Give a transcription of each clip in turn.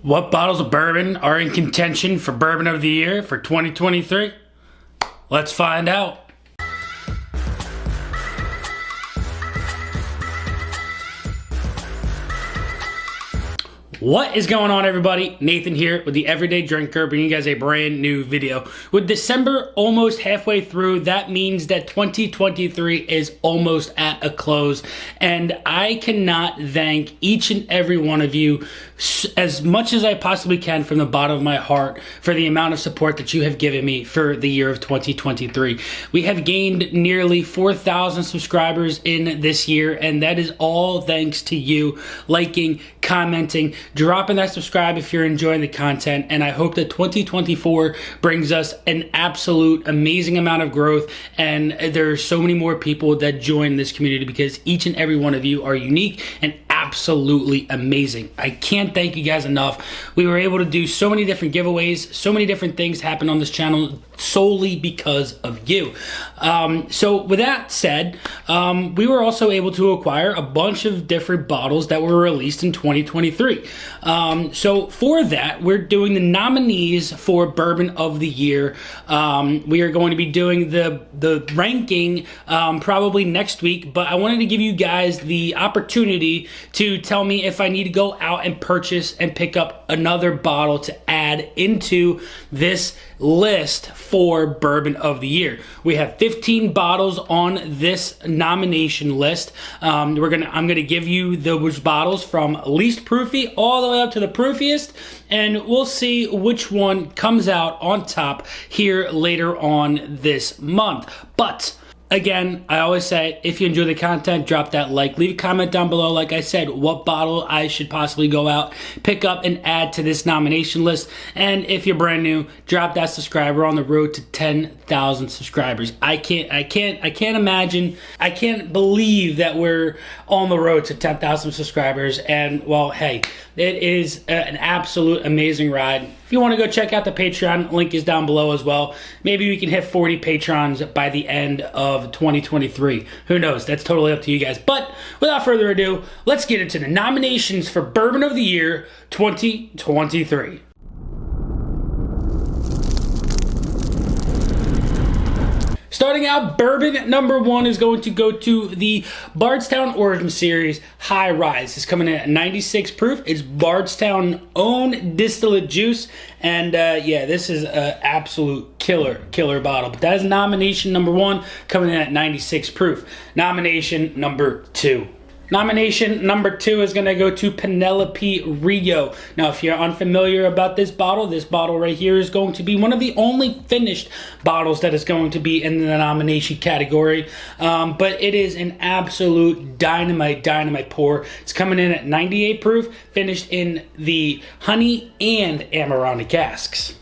What bottles of bourbon are in contention for Bourbon of the Year for 2023? Let's find out. What is going on, everybody? Nathan here with the Everyday Drinker, bringing you guys a brand new video. With December almost halfway through, that means that 2023 is almost at a close, and I cannot thank each and every one of you as much as I possibly can from the bottom of my heart for the amount of support that you have given me for the year of 2023. We have gained nearly 4,000 subscribers in this year, and that is all thanks to you liking, commenting, dropping that subscribe if you're enjoying the content, and I hope that 2024 brings us an absolute amazing amount of growth, and there are so many more people that join this community because each and every one of you are unique and absolutely amazing. I can't thank you guys enough. We were able to do so many different giveaways, so many different things happen on this channel solely because of you. So with that said, we were also able to acquire a bunch of different bottles that were released in 2023. So for that, we're doing the nominees for Bourbon of the Year. We are going to be doing the ranking probably next week, but I wanted to give you guys the opportunity to tell me if I need to go out and purchase and pick up another bottle to add into this list for Bourbon of the Year. We have 15 bottles on this nomination list. I'm gonna give you those bottles from least proofy all the way up to the proofiest, and we'll see which one comes out on top here later on this month. But again, I always say, if you enjoy the content, drop that like. Leave a comment down below, like I said, what bottle I should possibly go out, pick up, and add to this nomination list. And if you're brand new, drop that subscribe. We're on the road to 10,000 subscribers. I can't imagine, I can't believe that we're on the road to 10,000 subscribers. And well, hey, it is an absolute amazing ride. If you want to go check out the Patreon, link is down below as well. Maybe we can hit 40 patrons by the end of 2023. Who knows? That's totally up to you guys. But without further ado, let's get into the nominations for Bourbon of the Year 2023. Starting out, bourbon number one is going to go to the Bardstown Origin Series High Rise. It's coming in at 96 proof. It's Bardstown own distillate juice. And yeah, this is an absolute killer bottle. But that is nomination number one, coming in at 96 proof. Nomination number two. Nomination number two is going to go to Penelope Rio. Now, if you're unfamiliar about this bottle right here is going to be one of the only finished bottles that is going to be in the nomination category. But it is an absolute dynamite pour. It's coming in at 98 proof, finished in the honey and Amarone casks.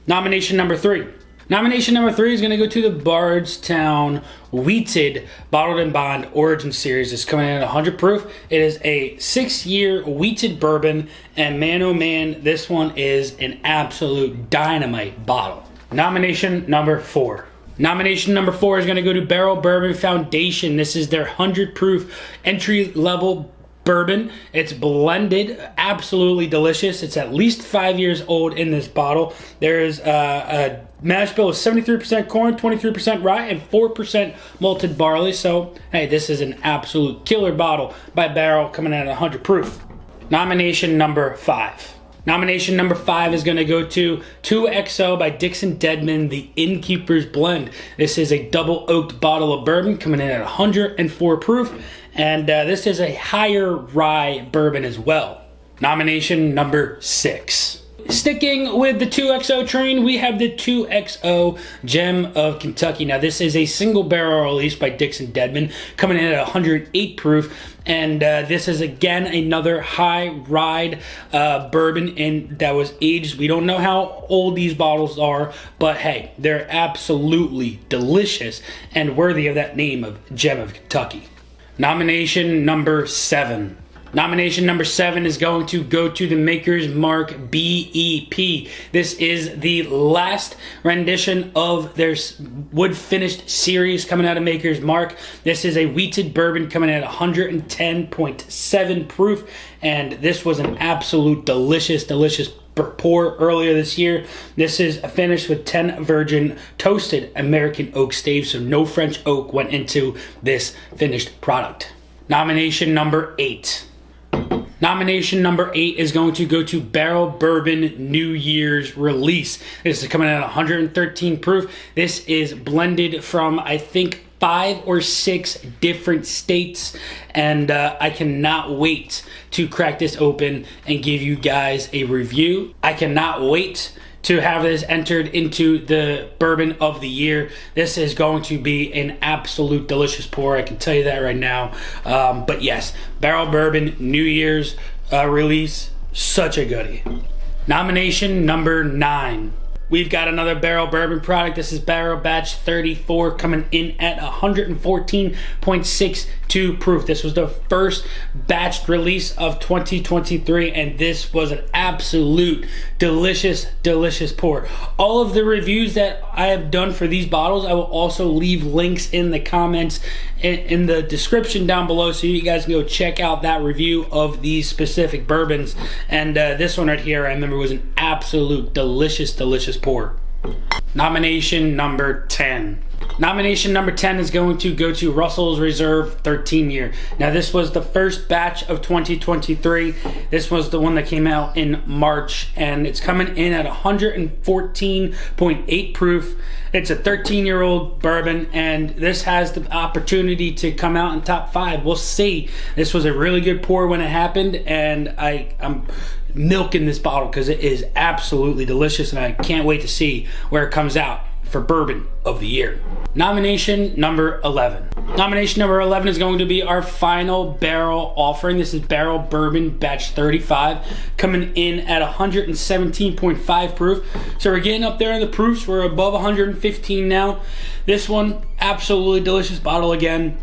Nomination number three. Nomination number three is going to go to the Bardstown Wheated Bottled and Bond Origin Series. It's coming in at 100 proof. It is a 6-year wheated bourbon, and man oh man, this one is an absolute dynamite bottle. Nomination number four. Nomination number four is going to go to Barrell Foundation. This is their 100 proof entry level bourbon. It's blended, absolutely delicious. It's at least 5 years old in this bottle. There is a mash bill of 73% corn, 23% rye, and 4% malted barley. So, hey, this is an absolute killer bottle by Barrell, coming in at 100 proof. Nomination number five. Nomination number five is going to go to 2XO by Dixon Deadman, the Innkeepers Blend. This is a double oaked bottle of bourbon, coming in at 104 proof. And this is a higher rye bourbon as well. Nomination number six. Sticking with the 2XO train, we have the 2XO Gem of Kentucky. Now, this is a single barrel release by Dixon Deadman, coming in at 108 proof. And this is, again, another high ride bourbon that was aged. We don't know how old these bottles are, but hey, they're absolutely delicious and worthy of that name of Gem of Kentucky. Nomination number seven. Nomination number 7 is going to go to the maker's Mark BEP. This is the last rendition of their wood finished series coming out of Maker's Mark. This is a wheated bourbon coming at 110.7 proof, and this was an absolute delicious pour earlier this year. This is finished with 10 virgin toasted American oak staves, so no French oak went into this finished product. Nomination number 8. Nomination number 8 is going to go to Barrell Bourbon New Year's release. This is coming at 113 proof. This is blended from, I think, 5 or 6 different states, and I cannot wait to crack this open and give you guys a review. I cannot wait to have this entered into the Bourbon of the Year. This is going to be an absolute delicious pour, I can tell you that right now. But yes, Barrell Bourbon New Year's release, such a goodie. Nomination number 9. We've got another Barrell Bourbon product. This is Barrell Batch 34 coming in at 114.62 proof. This was the first batched release of 2023, and this was an absolute delicious pour. All of the reviews that I have done for these bottles, I will also leave links in the comments in the description down below, so you guys can go check out that review of these specific bourbons. And this one right here, I remember, was an absolute delicious pour. Nomination number 10. Nomination number 10 is going to go to Russels Reserve 13 Year. Now, this was the first batch of 2023. This was the one that came out in March, and it's coming in at 114.8 proof. It's a 13-year-old bourbon, and this has the opportunity to come out in top 5. We'll see. This was a really good pour when it happened, and I'm milking this bottle because it is absolutely delicious, and I can't wait to see where it comes out for Bourbon of the Year. Nomination number 11. Nomination number 11 is going to be our final barrel offering. This is Barrell Bourbon Batch 35, coming in at 117.5 proof. So we're getting up there in the proofs. We're above 115 now. This one, absolutely delicious bottle again.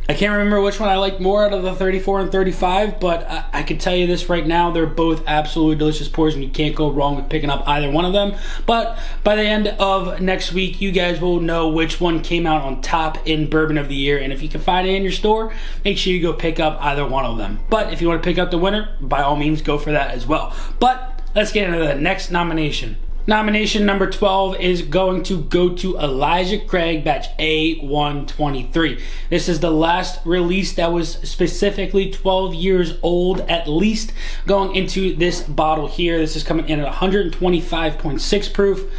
I can't remember which one I like more out of the 34 and 35, but I can tell you this right now, they're both absolutely delicious pours, and you can't go wrong with picking up either one of them. But by the end of next week, you guys will know which one came out on top in Bourbon of the Year, and if you can find it in your store, make sure you go pick up either one of them. But if you want to pick up the winner, by all means, go for that as well. But let's get into the next nomination. Nomination number 12 is going to go to Elijah Craig Batch A123. This is the last release that was specifically 12 years old at least going into this bottle here. This is coming in at 125.6 proof.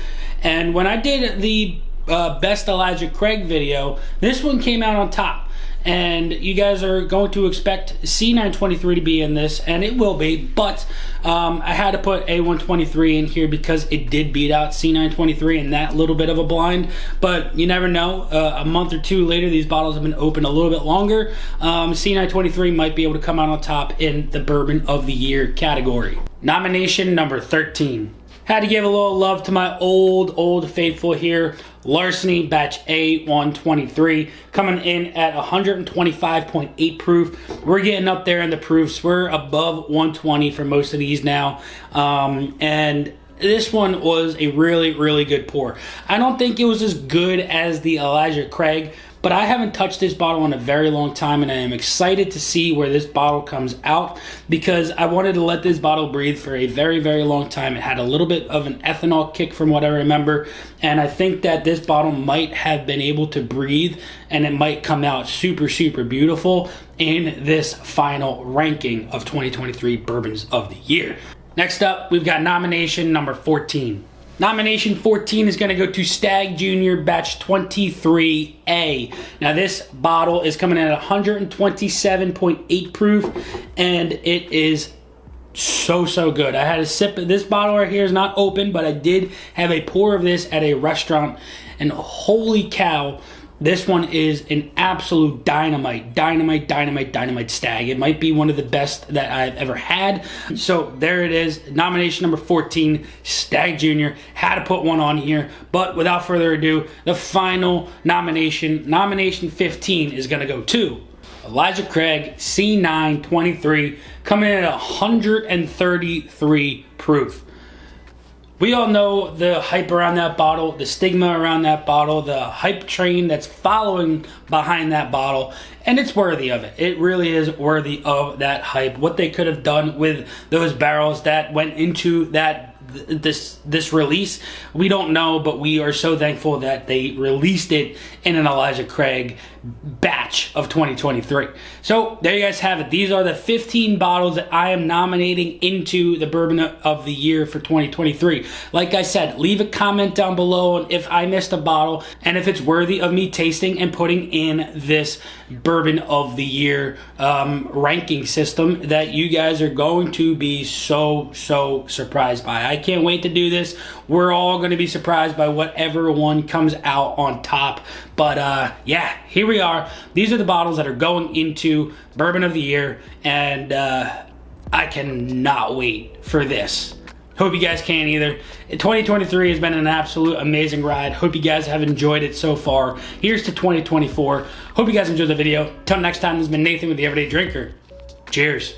And when I did the best Elijah Craig video, this one came out on top. And you guys are going to expect C923 to be in this, and it will be, but I had to put A123 in here because it did beat out C923 in that little bit of a blind. But you never know, a month or two later, these bottles have been open a little bit longer. C923 might be able to come out on top in the Bourbon of the Year category. Nomination number 13. Had to give a little love to my old faithful here, Larceny Batch A123, coming in at 125.8 proof. We're getting up there in the proofs. We're above 120 for most of these now. And this one was a really good pour. I don't think it was as good as the Elijah Craig, but I haven't touched this bottle in a very long time, and I am excited to see where this bottle comes out because I wanted to let this bottle breathe for a very long time. It had a little bit of an ethanol kick from what I remember, and I think that this bottle might have been able to breathe, and it might come out super beautiful in this final ranking of 2023 Bourbons of the Year. Next up, we've got nomination number 14. Nomination 14 is going to go to Stagg Jr Batch 23A. Now this bottle is coming in at 127.8 proof, and it is so good. I had a sip of this bottle right here. Is not open, but I did have a pour of this at a restaurant, and holy cow, this one is an absolute dynamite Stagg. It might be one of the best that I've ever had. So there it is, nomination number 14, Stagg Jr. Had to put one on here, but without further ado, the final nomination 15, is going to go to Elijah Craig C923 coming in at 133 proof. We all know the hype around that bottle, the stigma around that bottle, the hype train that's following behind that bottle, and it's worthy of it. It really is worthy of that hype. What they could have done with those barrels that went into this release, we don't know, but we are so thankful that they released it in an Elijah Craig batch of 2023. So there you guys have it. These are the 15 bottles that I am nominating into the Bourbon of the Year for 2023. Like I said, leave a comment down below on if I missed a bottle and if it's worthy of me tasting and putting in this Bourbon of the Year ranking system that you guys are going to be so surprised by. I can't wait to do this. We're all going to be surprised by whatever one comes out on top. But yeah, here we are. These are the bottles that are going into Bourbon of the Year, and I cannot wait for this. Hope you guys can either. 2023 has been an absolute amazing ride. Hope you guys have enjoyed it so far. Here's to 2024. Hope you guys enjoyed the video. Till next time, this has been Nathan with The Everyday Drinker. Cheers.